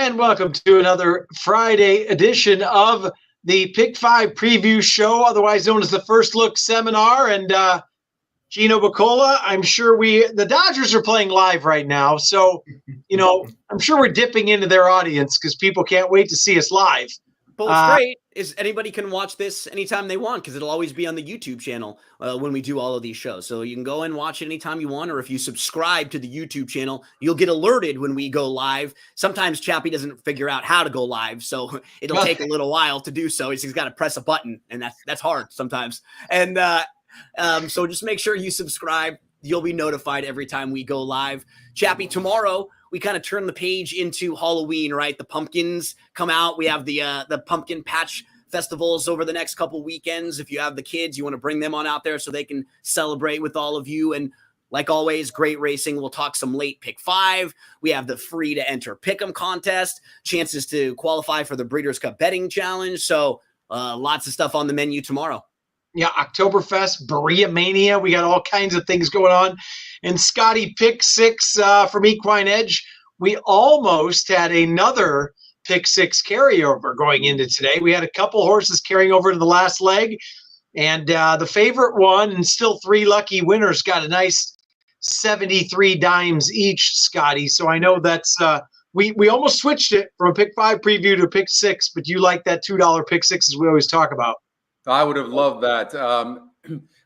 And welcome to another Friday edition of the Pick 5 Preview Show, otherwise known as the First Look Seminar. And Gino Bacola, I'm sure the Dodgers are playing live right now. So, I'm sure we're dipping into their audience because people can't wait to see us live. But what's great is anybody can watch this anytime they want because it'll always be on the YouTube channel when we do all of these shows. So you can go and watch it anytime you want, or if you subscribe to the YouTube channel, you'll get alerted when we go live. Sometimes Chappie doesn't figure out how to go live, so it'll take a little while to do so. He's got to press a button, and that's hard sometimes. And so just make sure you subscribe. You'll be notified every time we go live. Chappie, tomorrow we kind of turn the page into Halloween, right? The pumpkins come out. We have the pumpkin patch festivals over the next couple weekends. If you have the kids, you want to bring them on out there so they can celebrate with all of you. And like always, great racing. We'll talk some late pick 5. We have the free to enter pick'em contest, chances to qualify for the Breeders' Cup betting challenge. So lots of stuff on the menu tomorrow. Yeah, Oktoberfest, Berea Mania. We got all kinds of things going on. And Scotty, pick 6 from Equine Edge. We almost had another pick 6 carryover going into today. We had a couple horses carrying over to the last leg. And the favorite one, and still 3 lucky winners, got a nice 73 dimes each, Scotty. So I know that's we almost switched it from a pick 5 preview to a pick 6, but you like that $2 pick 6 as we always talk about. I would have loved that.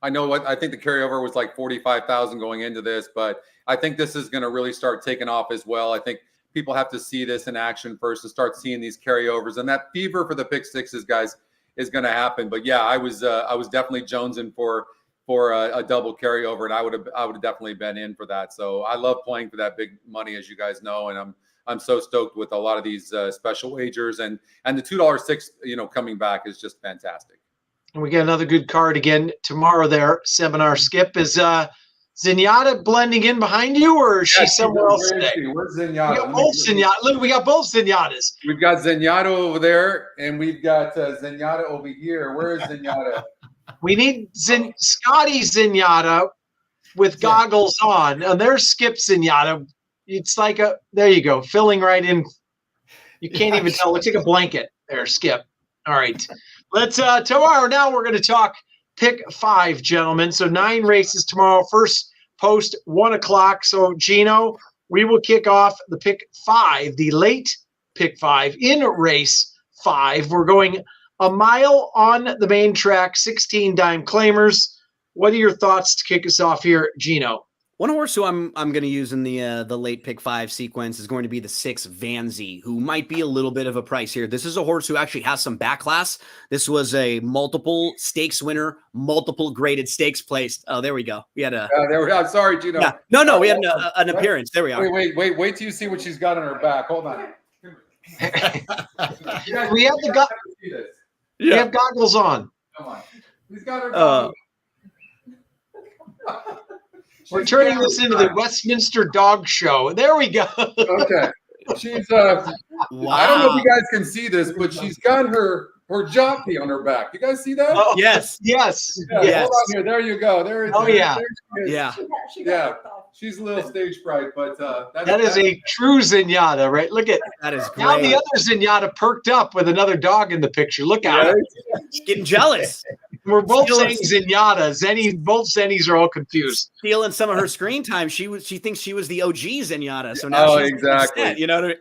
I know I think the carryover was like 45,000 going into this, but I think this is going to really start taking off as well. I think people have to see this in action first to start seeing these carryovers, and that fever for the pick 6s, guys, is going to happen. But yeah, I was definitely jonesing for a double carryover, and I would have definitely been in for that. So I love playing for that big money, as you guys know, and I'm so stoked with a lot of these special wagers, and the $2.06 coming back is just fantastic. And we got another good card again tomorrow there. Seminar Skip. Is Zenyatta blending in behind you, or is she somewhere else today? Where's Zenyatta? We got both Zenyatta. Look, we got both Zenyatas. We've got Zenyatta over there, and we've got Zenyatta over here. Where is Zenyatta? We need Scotty Zenyatta with goggles on. And there's Skip Zenyatta. It's like there you go, filling right in. You can't even tell. Looks like a blanket there, Skip. All right. Let's tomorrow. Now we're going to talk pick 5, gentlemen. So 9 races tomorrow. First post 1 o'clock. So Gino, we will kick off the pick 5, the late pick 5 in race 5. We're going a mile on the main track, 16 dime claimers. What are your thoughts to kick us off here, Gino? One horse who I'm going to use in the late pick 5 sequence is going to be the 6 Vanzi, who might be a little bit of a price here. This is a horse who actually has some back class. This was a multiple stakes winner, multiple graded stakes placed. Oh, there we go. We had a. I'm sorry, Gino. Yeah. No, we had an appearance. There we are. Wait till you see what she's got on her back. Hold on. We have goggles on. Come on. He's got her goggles. We're turning this into the Westminster Dog Show. There we go. Okay. She's wow. I don't know if you guys can see this, but she's got her jockey on her back. You guys see that? Oh, yes. Yes. Yeah, yes. Hold on here. There you go. There it is. Oh, yeah. Yeah. She's a little stage fright, but that is a true Zenyatta, right? Look at that is great. Now the other Zenyatta perked up with another dog in the picture. Look at it. She's getting jealous. We're both saying Zenyatta. Both Zennies are all confused. Stealing some of her screen time. She thinks she was the OG Zenyatta. So now she's exactly. upset, you know what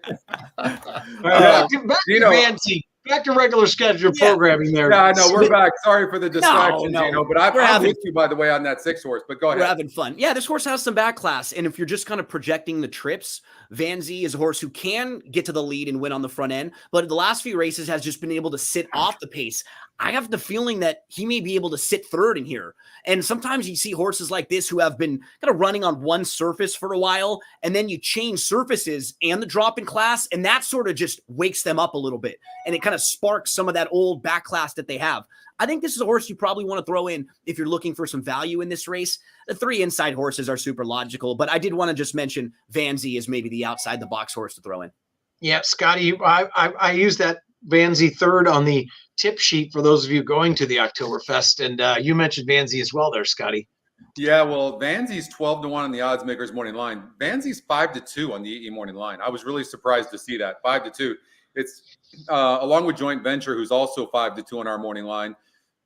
I mean? Back to Fancy. Back to regular scheduled programming there. Yeah, no, we're back. Sorry for the distraction, No. But I'm with you, by the way, on that 6 horse. But go ahead. We're having fun. Yeah, this horse has some back class. And if you're just kind of projecting the trips, Vanzi is a horse who can get to the lead and win on the front end, but the last few races has just been able to sit off the pace. I have the feeling that he may be able to sit third in here. And sometimes you see horses like this who have been kind of running on one surface for a while, and then you change surfaces and the drop in class, and that sort of just wakes them up a little bit. And it kind of sparks some of that old back class that they have. I think this is a horse you probably want to throw in if you're looking for some value in this race. The 3 inside horses are super logical, but I did want to just mention Vanzi is maybe the outside the box horse to throw in. Yeah, Scotty, I used that Vanzi third on the tip sheet for those of you going to the Oktoberfest, and you mentioned Vanzi as well there, Scotty. Yeah, well, Vanzy's 12-1 on the odds makers morning line. Vanzy's 5-2 on the EE morning line. I was really surprised to see that 5-2. It's along with Joint Venture, who's also 5-2 on our morning line.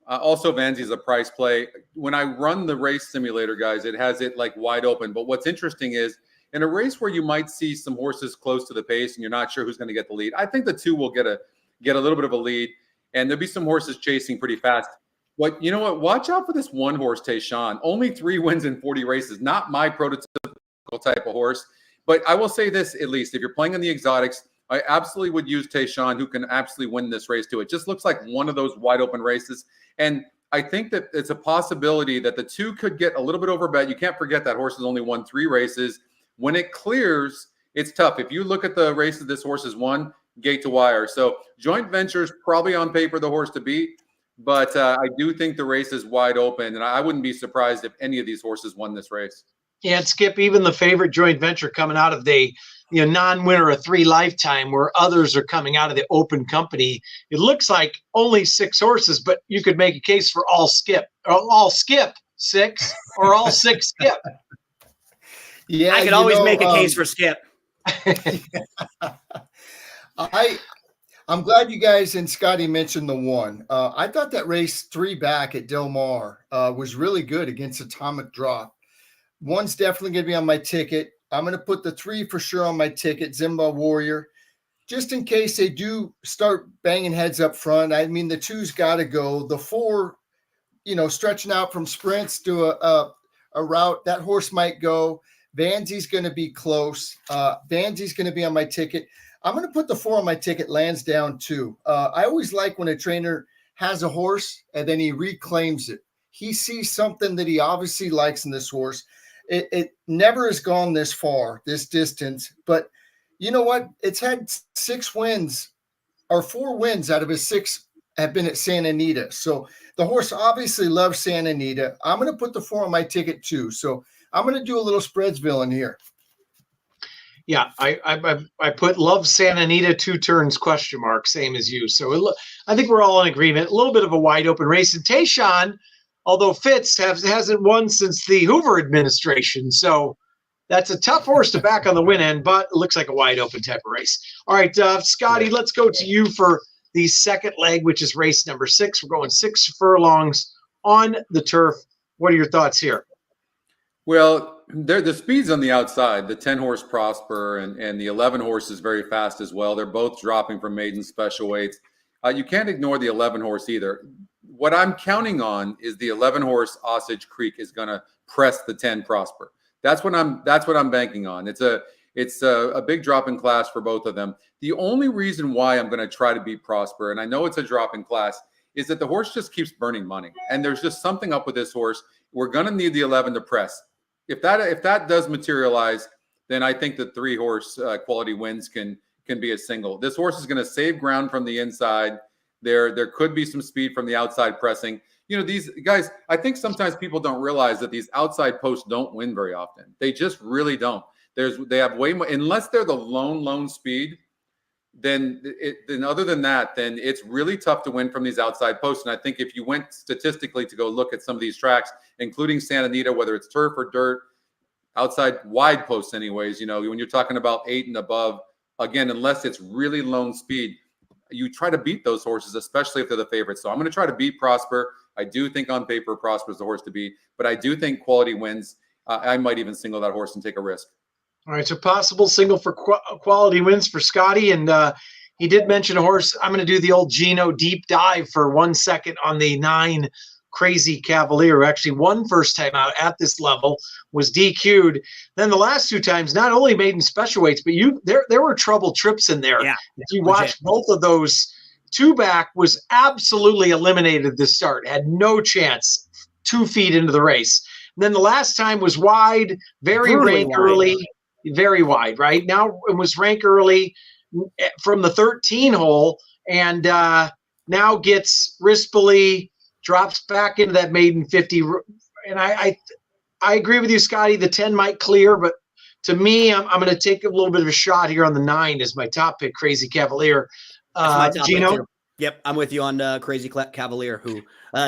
Also, Vanzy's a price play. When I run the race simulator, guys, it has it like wide open. But what's interesting is in a race where you might see some horses close to the pace and you're not sure who's going to get the lead, I think the two will get a little bit of a lead, and there'll be some horses chasing pretty fast. But you know what? Watch out for this one horse, Tayshawn. Only 3 wins in 40 races. Not my prototypical type of horse. But I will say this, at least, if you're playing in the exotics, I absolutely would use Tayshawn, who can absolutely win this race too. It just looks like one of those wide open races. And I think that it's a possibility that the two could get a little bit overbet. You can't forget that horse has only won 3 races. When it clears, it's tough. If you look at the races this horse has won, gate to wire. So Joint Venture's probably on paper the horse to beat. But I do think the race is wide open, and I wouldn't be surprised if any of these horses won this race. Yeah, and Skip, even the favorite Joint Venture coming out of the non-winner of 3 Lifetime, where others are coming out of the open company. It looks like only 6 horses, but you could make a case for all skip 6 or all 6 skip. Yeah, I could always make a case for skip. I'm glad you guys and Scotty mentioned the 1. I thought that race 3 back at Del Mar was really good against Atomic Drop. 1's definitely going to be on my ticket. I'm going to put the 3 for sure on my ticket, Zimba Warrior, just in case they do start banging heads up front. I mean, the 2's got to go. The 4, stretching out from sprints to a route, that horse might go. Vanzy's going to be close. Vanzy's going to be on my ticket. I'm going to put the 4 on my ticket, Lansdowne 2. I always like when a trainer has a horse and then he reclaims it. He sees something that he obviously likes in this horse. It never has gone this far, this distance. But you know what? It's had 6 wins or 4 wins out of his 6 have been at Santa Anita. So the horse obviously loves Santa Anita. I'm going to put the 4 on my ticket too. So I'm going to do a little Spreadsville in here. Yeah, I put love Santa Anita 2 turns ? Same as you. So I think we're all in agreement. A little bit of a wide open race. And Tayshawn, although Fitz hasn't won since the Hoover administration. So that's a tough horse to back on the win end, but it looks like a wide open type of race. All right, Scotty, let's go to you for the second leg, which is race number 6. We're going 6 furlongs on the turf. What are your thoughts here? Well, the speed's on the outside. The 10-horse Prosper and the 11 horse is very fast as well. They're both dropping from maiden special weights. You can't ignore the 11 horse either. What I'm counting on is the 11 horse Osage Creek is going to press the 10 Prosper. That's what I'm banking on. It's a big drop in class for both of them. The only reason why I'm going to try to beat Prosper, and I know it's a drop in class, is that the horse just keeps burning money. And there's just something up with this horse. We're going to need the 11 to press. If that does materialize, then I think the 3-horse Quality Wins can be a single. This horse is going to save ground from the inside. There could be some speed from the outside pressing. These guys, I think sometimes people don't realize that these outside posts don't win very often. They just really don't. They have way more, unless they're the lone speed. Then other than that, then it's really tough to win from these outside posts. And I think if you went statistically to go look at some of these tracks, including Santa Anita, whether it's turf or dirt, outside wide posts anyways, when you're talking about 8 and above, again, unless it's really lone speed, you try to beat those horses, especially if they're the favorites. So I'm going to try to beat Prosper. I do think on paper Prosper is the horse to beat, but I do think Quality Wins. I might even single that horse and take a risk. All right, so possible single for Quality Wins for Scotty, and he did mention a horse. I'm going to do the old Gino deep dive for 1 second on the 9 Crazy Cavalier, who actually won first time out at this level, was DQ'd. Then the last 2 times, not only made in special weights, but there were trouble trips in there. Yeah, if you watch both of those, 2 back was absolutely eliminated at the start, had no chance 2 feet into the race. And then the last time was wide, very rank early. Very wide, right? Now it was rank early from the 13 hole, and now gets riskfully drops back into that maiden 50. And I agree with you, Scotty. The 10 might clear, but to me, I'm going to take a little bit of a shot here on the 9 as my top pick, Crazy Cavalier. That's my top Gino? pick too. Yep, I'm with you on Crazy Cavalier, who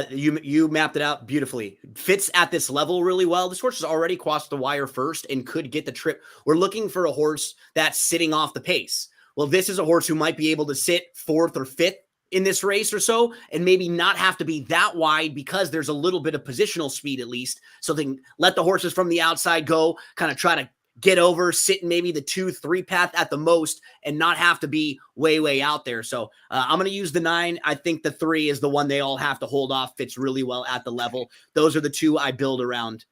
you mapped it out beautifully. Fits at this level really well. This horse has already crossed the wire first and could get the trip. We're looking for a horse that's sitting off the pace. Well, this is a horse who might be able to sit fourth or fifth in this race or so, and maybe not have to be that wide because there's a little bit of positional speed at least. So they can let the horses from the outside go, kind of try to get over, sit in maybe the 2-3 path at the most, and not have to be way out there. So I'm going to use the 9. I think the 3 is the one they all have to hold off. Fits really well at the level. Those are the 2 I build around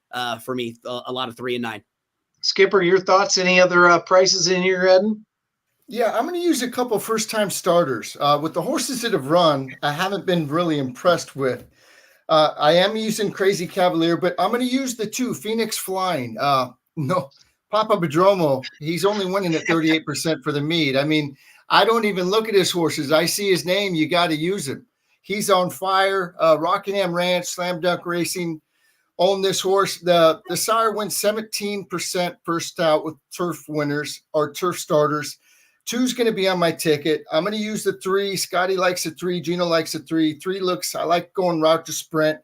for me. A lot of 3 and 9. Skipper, your thoughts? Any other prices in your head? Yeah, I'm going to use a couple first-time starters. With the horses that have run, I haven't been really impressed with. I am using Crazy Cavalier, but I'm going to use the 2, Phoenix Flying. No, Papa Padromo, he's only winning at 38% for the meet. I mean, I don't even look at his horses. I see his name. You got to use him. He's on fire. Rockingham Ranch, Slam Dunk Racing own this horse. The sire wins 17% first out with turf winners or turf starters. 2's going to be on my ticket. I'm going to use the 3. Scotty likes the 3. Gino likes the 3. 3 looks, I like going route to sprint.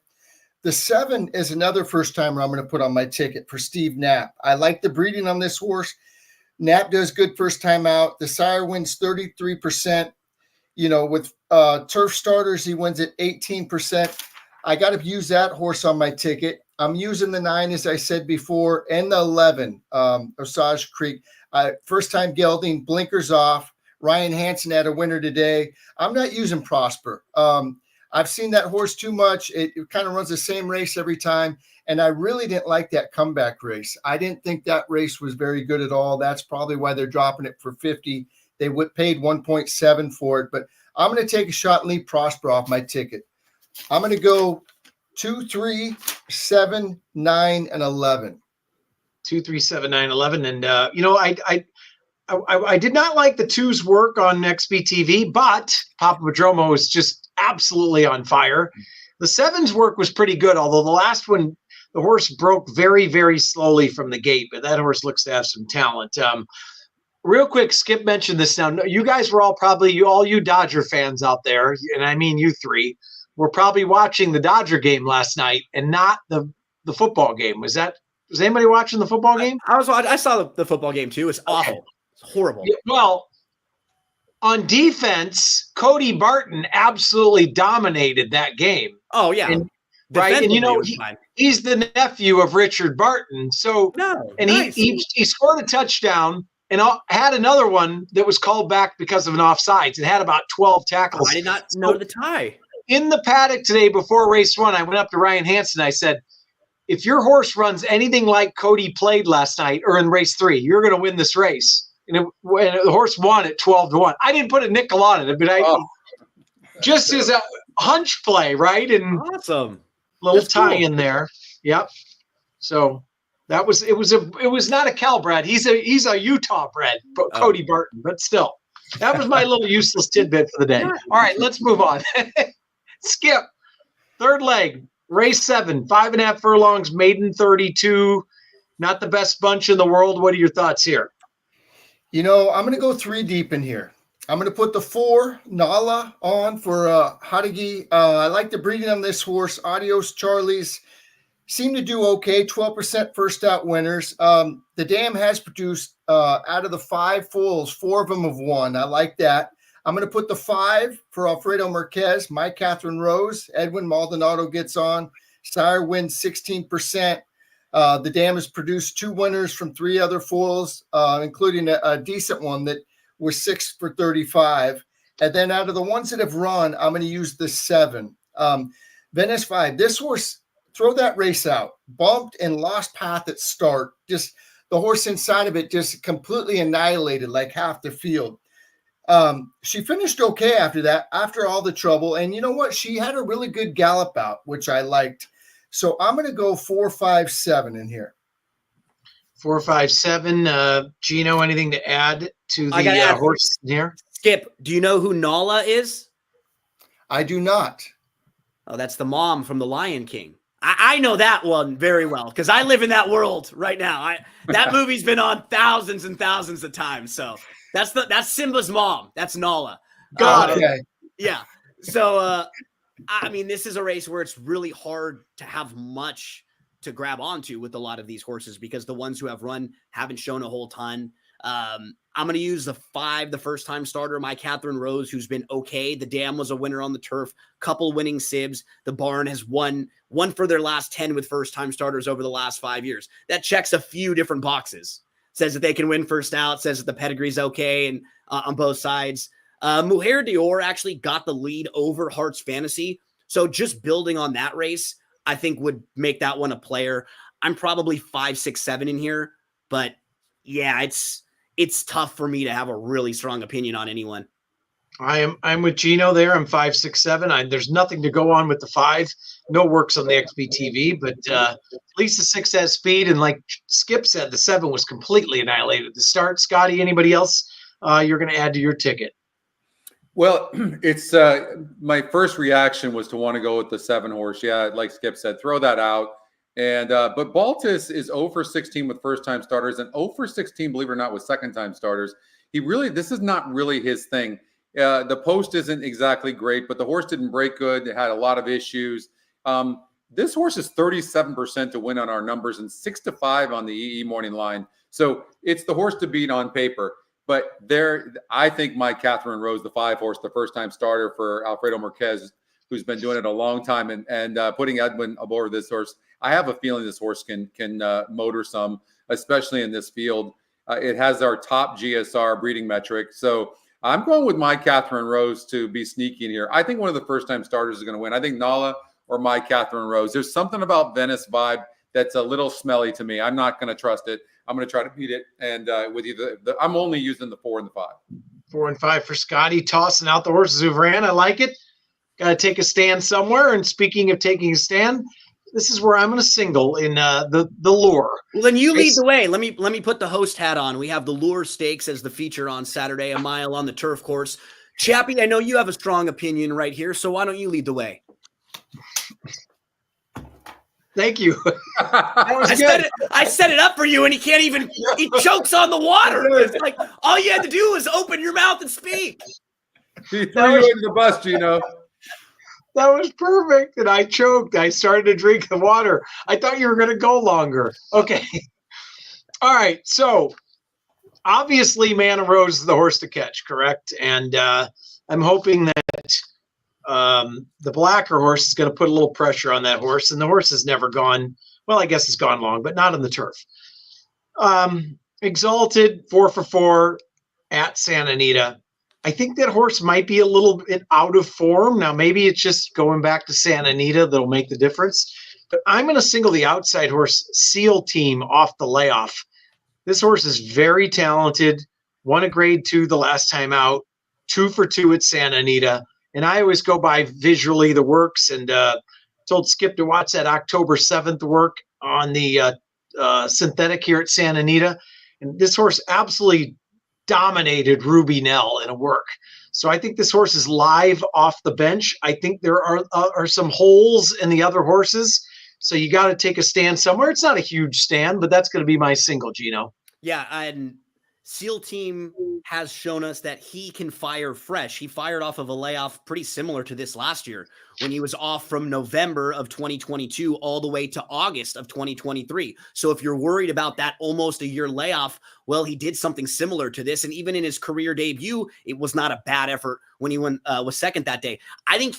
The 7 is another first timer I'm going to put on my ticket for Steve Knapp. I like the breeding on this horse. Knapp does good first time out. The sire wins 33%. You know, with turf starters, he wins at 18%. I got to use that horse on my ticket. I'm using the 9, as I said before, and the 11, Osage Creek. First time gelding, blinkers off. Ryan Hansen had a winner today. I'm not using Prosper. I've seen that horse too much. It kind of runs the same race every time. And I really didn't like that comeback race. I didn't think that race was very good at all. That's probably why they're dropping it for 50. They paid 1.7 for it. But I'm going to take a shot and leave Prosper off my ticket. I'm going to go 2, 3, 7, 9, and 11. 2, 3, 7, 9, 11. And, I did not like the 2's work on XBTV, but Papa Padromo is just absolutely on fire. The 7's work was pretty good, although the last one, the horse broke very, very slowly from the gate, but that horse looks to have some talent. Real quick, Skip mentioned this now. You guys were all probably, all you Dodger fans out there, and I mean you 3, were probably watching the Dodger game last night and not the football game. Was anybody watching the football game? I saw the football game too. It's awful. Okay. It's horrible. Yeah, well, on defense, Cody Barton absolutely dominated that game. Oh yeah. Right. And he's the nephew of Richard Barton. So he scored a touchdown and had another one that was called back because of an offsides. It had about 12 tackles. I did not know the tie. In the paddock today before race 1, I went up to Ryan Hansen. I said, if your horse runs anything like Cody played last night or in race 3, you're going to win this race. And the horse won at 12-1. I didn't put a nickel on it, but just as a hunch play, right? And awesome little tie in there. Yep. So it was not a Cal bred. He's a Utah bred, Cody Barton, but still, that was my little useless tidbit for the day. All right, let's move on. Skip, third leg, race 7, 5.5 furlongs, maiden 32. Not the best bunch in the world. What are your thoughts here? I'm going to go 3 deep in here. I'm going to put the 4 Nala on for Hadagi. I like the breeding on this horse. Adios Charlie's seem to do okay. 12% first out winners. The dam has produced out of the 5 foals, 4 of them have won. I like that. I'm going to put the 5 for Alfredo Marquez. My Catherine Rose. Edwin Maldonado gets on. Sire wins 16%. The dam has produced 2 winners from 3 other foals, including a decent one that was 6 for 35. And then out of the ones that have run, I'm going to use the 7. Venice 5. This horse, throw that race out. Bumped and lost path at start. Just the horse inside of it just completely annihilated like half the field. She finished okay after that, after all the trouble. And you know what? She had a really good gallop out, which I liked. So I'm going to go 4, 5, 7 in here. 4, 5, 7. Gino, anything to add to the horse here? Skip, do you know who Nala is? I do not. Oh, that's the mom from The Lion King. I know that one very well because I live in that world right now. That movie's been on thousands and thousands of times. So that's Simba's mom. That's Nala. Got it. Yeah. So, I mean, this is a race where it's really hard to have much to grab onto with a lot of these horses because the ones who have run haven't shown a whole ton. I'm going to use the 5, the first time starter, My Catherine Rose, who's been okay. The Dam was a winner on the turf, couple winning sibs. The barn has won for their last 10 with first time starters over the last 5 years. That checks a few different boxes. Says that they can win first out, says that the pedigree's okay and on both sides. Mujer Dior actually got the lead over Hearts Fantasy. So just building on that race, I think would make that one a player. I'm probably 5, 6, 7 in here, but yeah, it's tough for me to have a really strong opinion on anyone. I'm with Gino there. I'm 5, 6, 7. There's nothing to go on with the 5. No works on the XBTV, but at least the 6 has speed. And like Skip said, the 7 was completely annihilated at the start. Scotty, anybody else you're going to add to your ticket? Well, it's my first reaction was to want to go with the 7 horse. Yeah, like Skip said, throw that out. And but Baltus is 0 for 16 with first time starters and 0 for 16, believe it or not, with second time starters. This is not really his thing. The post isn't exactly great, but the horse didn't break good. It had a lot of issues. This horse is 37% to win on our numbers and 6-5 on the EE morning line. So it's the horse to beat on paper. But I think My Catherine Rose, the 5 horse, the first time starter for Alfredo Marquez, who's been doing it a long time, and putting Edwin aboard this horse. I have a feeling this horse can motor some, especially in this field. It has our top GSR breeding metric. So I'm going with My Catherine Rose to be sneaky in here. I think one of the first time starters is going to win. I think Nala or My Catherine Rose. There's something about Venice vibe that's a little smelly to me. I'm not going to trust it. I'm going to try to beat it. And with either I'm only using the 4 and the 5. 4 and 5 for Scotty, tossing out the horses who've ran. I like it. Got to take a stand somewhere. And speaking of taking a stand, this is where I'm going to single in the lure. Well, then you lead the way. Let me put the host hat on. We have the Lure Stakes as the feature on Saturday, a mile on the turf course. Chappie, I know you have a strong opinion right here, so why don't you lead the way? Thank you. That was good. I set it up for you, and he can't even. He chokes on the water. It's like all you had to do was open your mouth and speak. He threw you into the bus, Gino. That was perfect. And I choked. I started to drink the water. I thought you were going to go longer. Okay. All right. So obviously, Man of Rose is the horse to catch, correct? And I'm hoping that the blacker horse is going to put a little pressure on that horse. And the horse has never gone, well, I guess it's gone long, but not on the turf. Exalted, 4 for 4 at Santa Anita. I think that horse might be a little bit out of form. Now, maybe it's just going back to Santa Anita that'll make the difference. But I'm going to single the outside horse, Seal Team, off the layoff. This horse is very talented. Won a grade 2 the last time out. 2 for 2 at Santa Anita. And I always go by visually the works, and told Skip to watch that October 7th work on the synthetic here at Santa Anita. And this horse absolutely dominated Ruby Nell in a work. So I think this horse is live off the bench. I think there are some holes in the other horses. So you got to take a stand somewhere. It's not a huge stand, but that's going to be my single, Gino. Yeah, and Seal Team has shown us that he can fire fresh. He fired off of a layoff pretty similar to this last year when he was off from November of 2022 all the way to August of 2023. So if you're worried about that almost a year layoff, well, he did something similar to this. And even in his career debut, it was not a bad effort when he was second that day. I think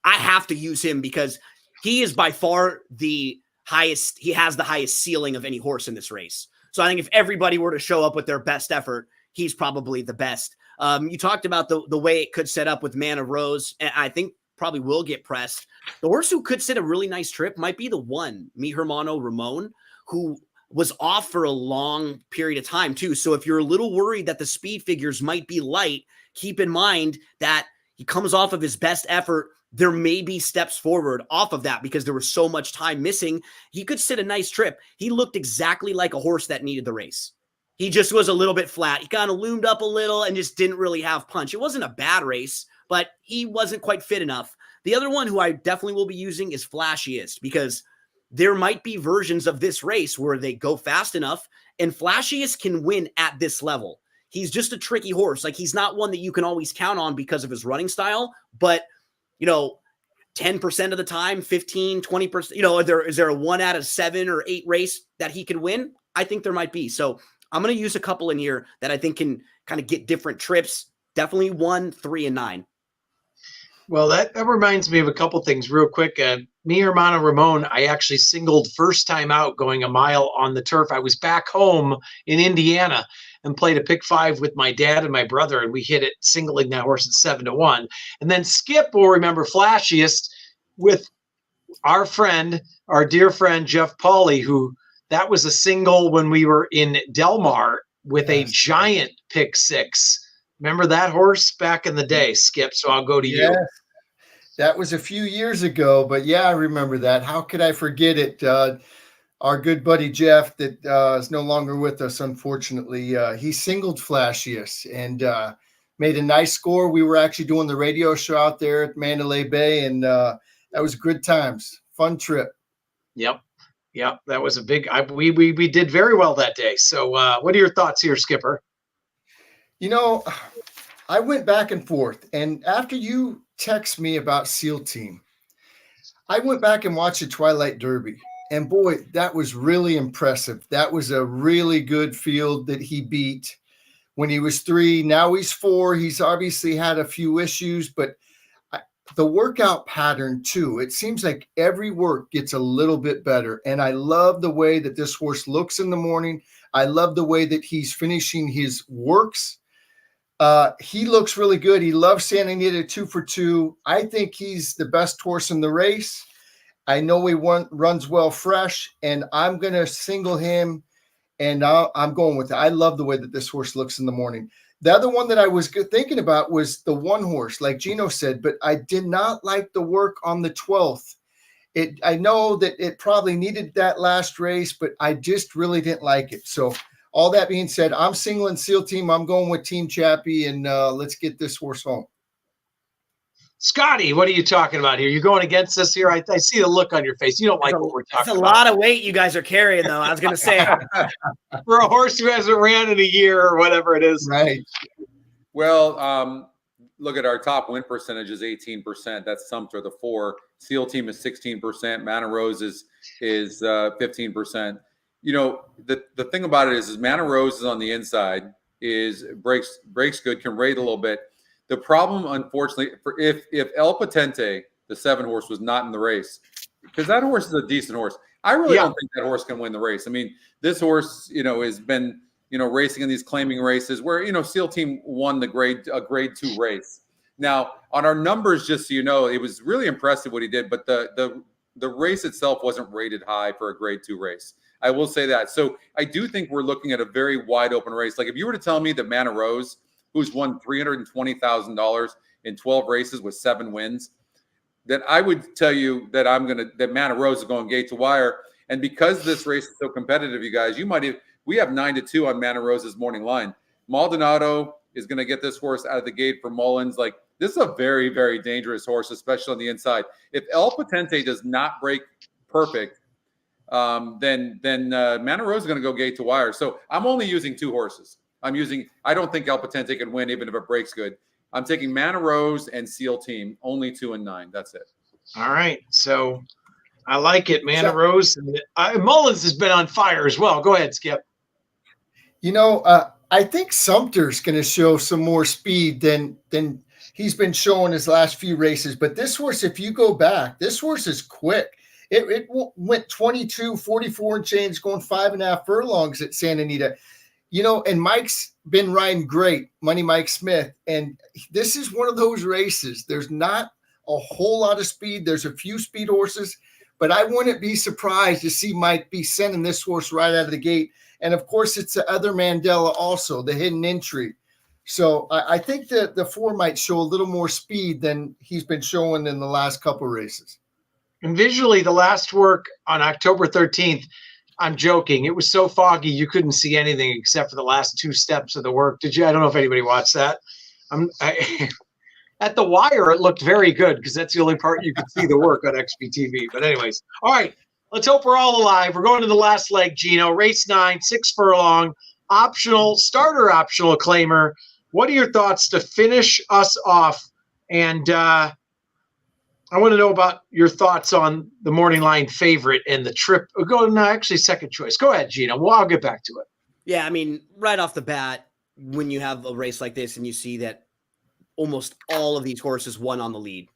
I have to use him because he is by far the highest. He has the highest ceiling of any horse in this race. So I think if everybody were to show up with their best effort, he's probably the best. You talked about the way it could set up with Man of Rose, and I think probably will get pressed. The horse who could sit a really nice trip might be the one, Mi Hermano Ramon, who was off for a long period of time too. So if you're a little worried that the speed figures might be light, keep in mind that he comes off of his best effort. There may be steps forward off of that because there was so much time missing. He could sit a nice trip. He looked exactly like a horse that needed the race. He just was a little bit flat. He kind of loomed up a little and just didn't really have punch. It wasn't a bad race, but he wasn't quite fit enough. The other one who I definitely will be using is Flashiest, because there might be versions of this race where they go fast enough and Flashiest can win at this level. He's just a tricky horse. Like, he's not one that you can always count on because of his running style, but 10% of the time, 15, 20%, is there a 1 out of 7 or 8 race that he could win? I think there might be. So I'm going to use a couple in here that I think can kind of get different trips. Definitely 1, 3, and 9. Well, that reminds me of a couple things real quick. Me, Hermano Ramon, I actually singled first time out going a mile on the turf. I was back home in Indiana and played a pick 5 with my dad and my brother, and we hit it singling that horse at 7-1. And then Skip will remember Flashiest with our dear friend Jeff Pauly, who that was a single when we were in Del Mar with a giant pick 6. Remember that horse back in the day, Skip? So I'll go to you. That was a few years ago, but yeah, I remember that. How could I forget it? Our good buddy Jeff, that is no longer with us, unfortunately, he singled Flashiest and made a nice score. We were actually doing the radio show out there at Mandalay Bay, and that was good times. Fun trip. Yep. That was a big. We did very well that day. So, what are your thoughts here, Skipper? I went back and forth, and after you text me about SEAL Team, I went back and watched the Twilight Derby, and boy, that was really impressive. That was a really good field that he beat when he was 3. Now he's 4. He's obviously had a few issues, but the workout pattern too, it seems like every work gets a little bit better. And I love the way that this horse looks in the morning. I love the way that he's finishing his works. He looks really good. He loves Santa Anita 2 for 2. I think he's the best horse in the race. I know he runs well fresh, and I'm going to single him, and I'm going with it. I love the way that this horse looks in the morning. The other one that I was thinking about was the 1 horse, like Gino said, but I did not like the work on the 12th. I know that it probably needed that last race, but I just really didn't like it. So all that being said, I'm singling SEAL Team. I'm going with Team Chappie, and let's get this horse home. Scotty, what are you talking about here? You're going against us here. I see the look on your face. You don't like what we're talking about. That's a lot of weight you guys are carrying, though. I was going to say. For a horse who hasn't ran in a year or whatever it is. Right. Well, look at our top win percentage is 18%. That's Sumter, the 4. SEAL Team is 16%. Mana Rose is 15%. The thing about it is Mana Rose is on the inside, breaks good, can rate a little bit. The problem, unfortunately, if El Patente, the 7 horse, was not in the race, because that horse is a decent horse. I really don't think that horse can win the race. I mean, this horse, has been, racing in these claiming races where, SEAL Team won a grade 2 race. Now, on our numbers, just so you know, it was really impressive what he did, but the race itself wasn't rated high for a grade 2 race. I will say that. So I do think we're looking at a very wide open race. Like if you were to tell me that Mana Rose, who's won $320,000 in 12 races with 7 wins, that I would tell you that that Mana Rose is going gate to wire. And because this race is so competitive, you guys, we have 9-2 on Mana Rose's morning line. Maldonado is going to get this horse out of the gate for Mullins. Like this is a very, very dangerous horse, especially on the inside. If El Patente does not break perfect, then Mana Rose is going to go gate to wire. So I'm only using 2 horses. I don't think El Patente can win even if it breaks good. I'm taking Mana Rose and SEAL Team, only 2 and 9. That's it. All right. So I like it. Mana Rose. Mullins has been on fire as well. Go ahead, Skip. I think Sumter's going to show some more speed than he's been showing his last few races. But this horse, if you go back, this horse is quick. It went 22, 44 and change, going 5.5 furlongs at Santa Anita. And Mike's been riding great, Money Mike Smith. And this is one of those races. There's not a whole lot of speed. There's a few speed horses, but I wouldn't be surprised to see Mike be sending this horse right out of the gate. And of course, it's the other Mandela also, the hidden entry. So I think that the 4 might show a little more speed than he's been showing in the last couple of races. And visually, the last work on October 13th, I'm joking. It was so foggy you couldn't see anything except for the last 2 steps of the work. Did you? I don't know if anybody watched that. At the wire, it looked very good because that's the only part you could see the work on XBTV. But anyways, all right, let's hope we're all alive. We're going to the last leg, Gino. Race 9, 6 furlong, starter optional claimer. What are your thoughts to finish us off? And I want to know about your thoughts on the morning line favorite and the trip. Actually, second choice. Go ahead, Gino. Well, I'll get back to it. Yeah, I mean, right off the bat, when you have a race like this and you see that almost all of these horses won on the lead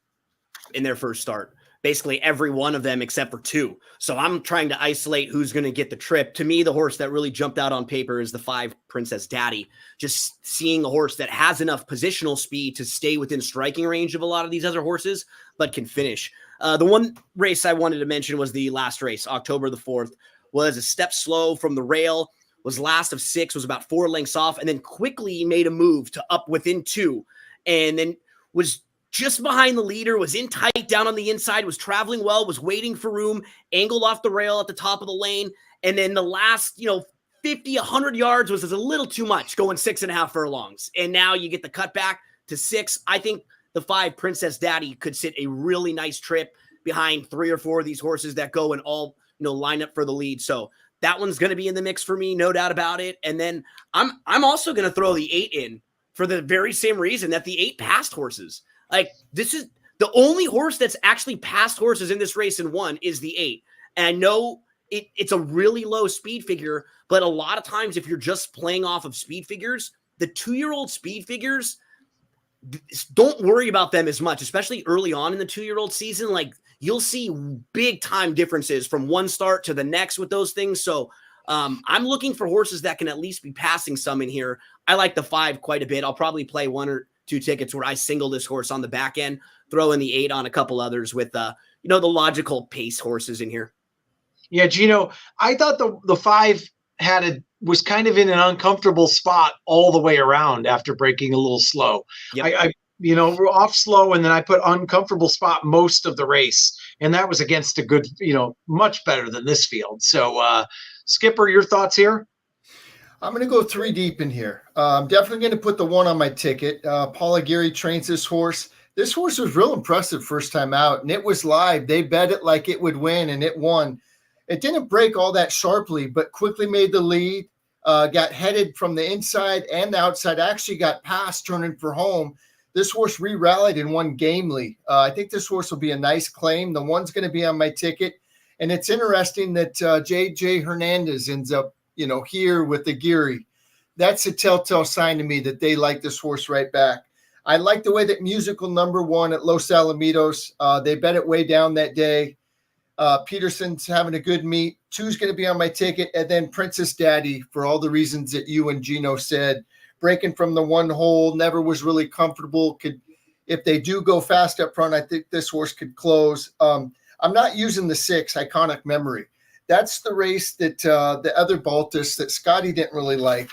in their first start, basically every one of them except for two. So I'm trying to isolate who's going to get the trip. To me, the horse that really jumped out on paper is the 5 Princess Daddy. Just seeing a horse that has enough positional speed to stay within striking range of a lot of these other horses, but can finish. The one race I wanted to mention was the last race, October the 4th, was a step slow from the rail, was last of 6, was about 4 lengths off, and then quickly made a move to up within 2, and then was just behind the leader, was in tight down on the inside, was traveling well, was waiting for room, angled off the rail at the top of the lane. And then the last, 50, 100 yards was a little too much, going 6.5 furlongs. And now you get the cut back to 6. I think the 5 Princess Daddy could sit a really nice trip behind 3 or 4 of these horses that go and all, line up for the lead. So that one's going to be in the mix for me, no doubt about it. And then I'm also going to throw the 8 in for the very same reason that the 8 passed horses. Like, this is the only horse that's actually passed horses in this race and won is the 8. And I know it's a really low speed figure, but a lot of times if you're just playing off of speed figures, the 2-year-old speed figures, don't worry about them as much, especially early on in the 2-year-old season. Like, you'll see big time differences from one start to the next with those things. So I'm looking for horses that can at least be passing some in here. I like the 5 quite a bit. I'll probably play 1 or 2 tickets where I single this horse on the back end, throw in the 8 on a couple others with, the logical pace horses in here. Yeah, Gino, I thought the 5 was kind of in an uncomfortable spot all the way around after breaking a little slow. Yep. We're off slow, and then I put uncomfortable spot most of the race, and that was against a good, much better than this field. So, Skipper, your thoughts here? I'm going to go 3 deep in here. I'm definitely going to put the 1 on my ticket. Paul Aguirre trains this horse. This horse was real impressive first time out, and it was live. They bet it like it would win, and it won. It didn't break all that sharply, but quickly made the lead, got headed from the inside and the outside, actually got past turning for home. This horse re-rallied and won gamely. I think this horse will be a nice claim. The 1's going to be on my ticket, and it's interesting that J.J. Hernandez ends up here with Aguirre. That's a telltale sign to me that they like this horse right back. I like the way that Musical number 1 at Los Alamitos. They bet it way down that day. Peterson's having a good meet. 2's going to be on my ticket. And then Princess Daddy, for all the reasons that you and Gino said, breaking from the 1 hole, never was really comfortable. If they do go fast up front, I think this horse could close. I'm not using the 6, Iconic Memory. That's the race that the other Baltus that Scotty didn't really like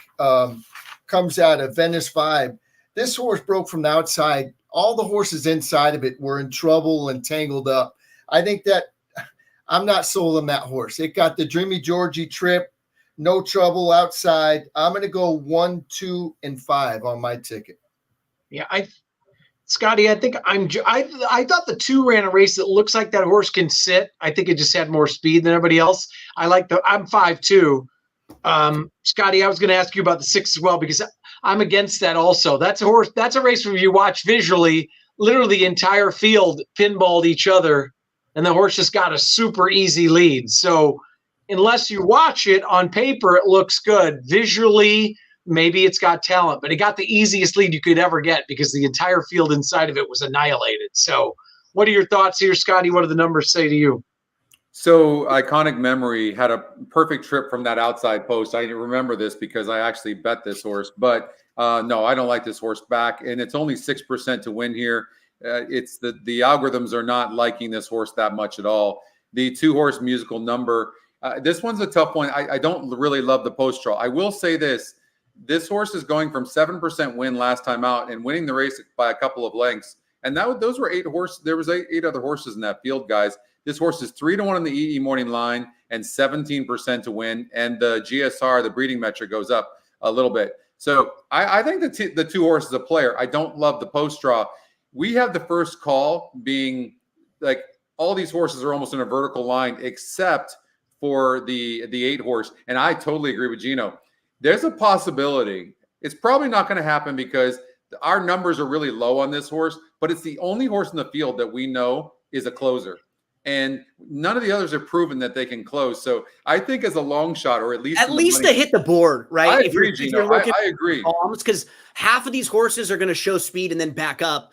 comes out of Venice Vibe. This horse broke from the outside. All the horses inside of it were in trouble and tangled up. I think that I'm not sold on that horse. It got the Dreamy Georgie trip, no trouble outside. I'm going to go 1, 2, and 5 on my ticket. Yeah, Scotty, I think I thought the 2 ran a race that looks like that horse can sit. I think it just had more speed than everybody else. I'm 5-2. Scotty, I was going to ask you about the 6 as well, because I'm against that also. That's a race where you watch visually, literally the entire field pinballed each other, and the horse just got a super easy lead. So unless you watch it on paper, it looks good. Visually, maybe it's got talent, but it got the easiest lead you could ever get because the entire field inside of it was annihilated. So what are your thoughts here, Scotty? What do the numbers say to you? So Iconic Memory had a perfect trip from that outside post. I remember this because I actually bet this horse, but no, I don't like this horse back, and it's only 6% to win here. It's the algorithms are not liking this horse that much at all. The 2-horse Musical number, this one's a tough one. I don't really love the post draw. I will say this horse is going from 7% win last time out and winning the race by a couple of lengths. And those were 8 horses. There was 8 other horses in that field, guys. This horse is 3-1 on the EE morning line and 17% to win. And the GSR, the breeding metric, goes up a little bit. So I think the 2 horses a player. I don't love the post draw. We have the first call being like all these horses are almost in a vertical line except for the 8 horse. And I totally agree with Gino. There's a possibility. It's probably not going to happen because our numbers are really low on this horse, but it's the only horse in the field that we know is a closer. And none of the others have proven that they can close. So I think as a long shot, or at least to hit the board, right? I agree, Gino. I agree. Because half of these horses are going to show speed and then back up.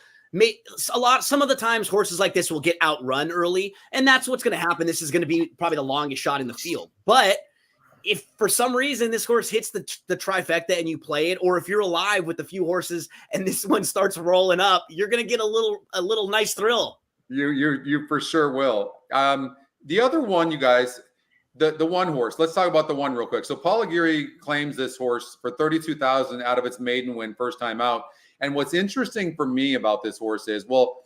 Some of the times horses like this will get outrun early, and that's what's going to happen. This is going to be probably the longest shot in the field. But if for some reason this horse hits the trifecta and you play it, or if you're alive with a few horses and this one starts rolling up, you're going to get a little nice thrill. You for sure will. The other one, you guys, the one horse. Let's talk about the one real quick. So Paul Aguirre claims this horse for $32,000 out of its maiden win, first time out. And what's interesting for me about this horse is, well,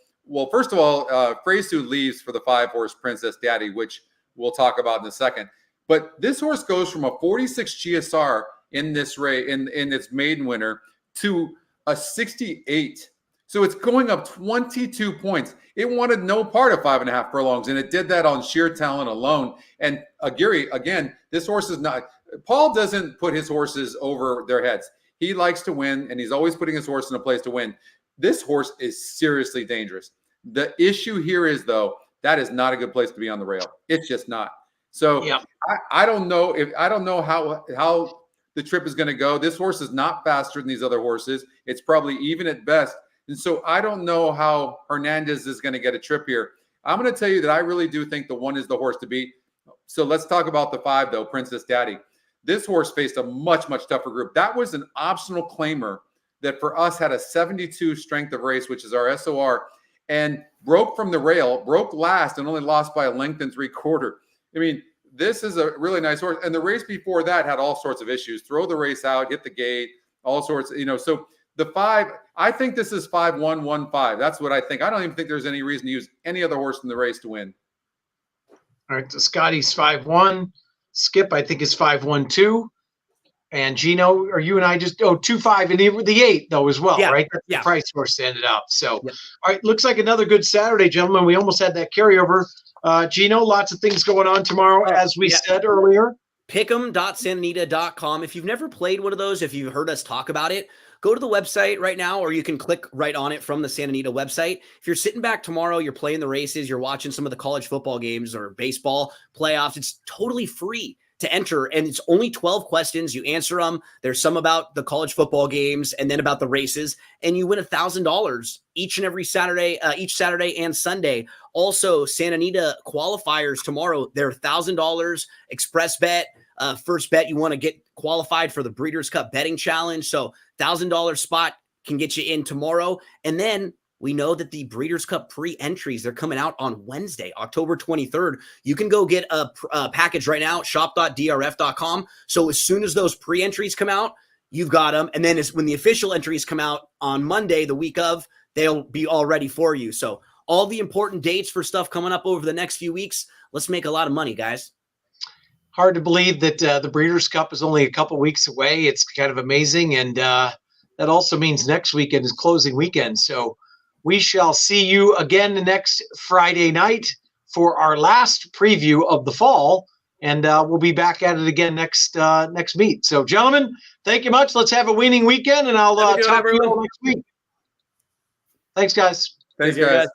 first of all, Fresu leaves for the 5-horse Princess Daddy, which we'll talk about in a second. But this horse goes from a 46 GSR in this race in its maiden winner to a 68. So it's going up 22 points. It wanted no part of 5.5 furlongs, and it did that on sheer talent alone. And Aguirre, again, this horse is not – Paul doesn't put his horses over their heads. He likes to win, and he's always putting his horse in a place to win. This horse is seriously dangerous. The issue here is, though, that is not a good place to be on the rail. It's just not. So yeah. I don't know how the trip is going to go. This horse is not faster than these other horses. It's probably even at best. And so I don't know how Hernandez is going to get a trip here. I'm going to tell you that I really do think the one is the horse to beat. So let's talk about the 5, though, Princess Daddy. This horse faced a much, much tougher group. That was an optional claimer that for us had a 72 strength of race, which is our SOR, and broke from the rail, broke last, and only lost by a length and 3/4. I mean, this is a really nice horse. And the race before that had all sorts of issues. Throw the race out, hit the gate, all sorts, So the 5, I think this is 5-1-1-5. That's what I think. I don't even think there's any reason to use any other horse in the race to win. All right, so Scotty's 5-1. Skip, I think, is 5-1-2. And Gino, are you and I just 2-5 and the 8 though as well, right? That's the price horse ended up. So, all right, looks like another good Saturday, gentlemen. We almost had that carryover. Gino, lots of things going on tomorrow, as we said earlier. Pick'em.santanita.com. If you've never played one of those, if you've heard us talk about it, go to the website right now, or you can click right on it from the Santa Anita website. If you're sitting back tomorrow, you're playing the races, you're watching some of the college football games or baseball playoffs, it's totally free to enter, and it's only 12 questions. You answer them. There's some about the college football games and then about the races, and you win $1,000 each and every Saturday, each Saturday and Sunday. Also, Santa Anita qualifiers tomorrow, they're $1,000 express bet. First bet, you want to get qualified for the Breeders' Cup betting challenge. So $1,000 spot can get you in tomorrow. And then we know that the Breeders' Cup pre-entries, they're coming out on Wednesday, October 23rd. You can go get a package right now, shop.drf.com. So as soon as those pre-entries come out, you've got them. And then when the official entries come out on Monday, the week of, they'll be all ready for you. So all the important dates for stuff coming up over the next few weeks. Let's make a lot of money, guys. Hard to believe that the Breeders' Cup is only a couple weeks away. It's kind of amazing. And that also means next weekend is closing weekend. So we shall see you again next Friday night for our last preview of the fall. And we'll be back at it again next meet. So, gentlemen, thank you much. Let's have a winning weekend, and I'll talk to you all next week. Thanks, guys. Thanks, guys.